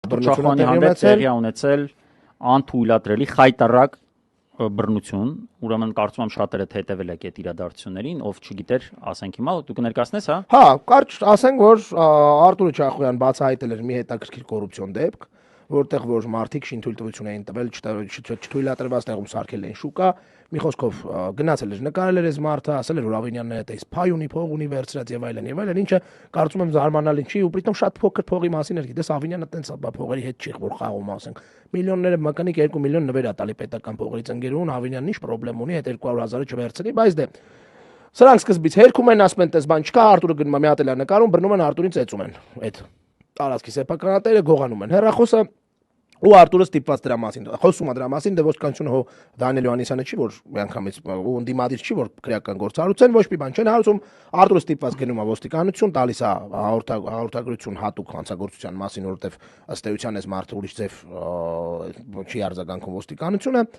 Չախոյանի հանդեպ տեղի ունեցել անթույլատրելի խայտառակ բռնություն, ուրեմն կարծում եմ շատերը հետևել եք այդ իրադարձություններին, ով չգիտեր, ասենք հիմա դու կներկայացնես, հա։ Հա, կարճ ասենք, որ Արտուր Չախոյան բացահայտել էր մի հետաքրքիր կոռուպցիոն դեպք, որտեղ որ մարդիկ շինթույլտվություն էին տվել, չթույլատրված տեղում սարքել էին շուկա, մի խոսքով գնացել էր նկարել էր այս մարդը, ասել էր, որ Ավինյանն այդ էս փայ ունի, փող ունի վերցրած եւ այլն, ինչը կարծում եմ զարմանալի չի, ու պրիտոմ շատ փոքր փողի մասին էր, գիտես Ավինյանը տենց փողերի հետ չի որ խաղում, ասենք, միլիոնները մականիկ 2 միլիոն նվեր է տալի պետական փողերից ընկերուն, Ավինյանն ինչ պրոբլեմ ունի, այդ 200,000-ը չվերցնի, բայց դե սրանք սկզբից հերքում են, ասում են, տես բան չկա, Արտուրը գնում է մի հատ էլ է նկարում, բռնում են Արտուրին ծեծում են, այդ տարածքի սեփականատերը գողանում են, հեռախոսը ու Արտուրը ստիպված դրա մասին խոսում է դրա մասին, դե ոստիկանությունը հո Դանիել Հովհաննիսյանը չի, որ միանգամից ու ընդդիմադիր չի, որ քրեական գործ հարուցեն, ոչ մի բան չեն հարուցում, Արտուրը ստիպված գնում է ոստիկանություն, տալիս է հաղորդագրություն հատուկ հանցագործության մասին, որովհետև ըստ էության այս մարդը ուրիշ ձև չի արձագանքում ոստիկանությունը,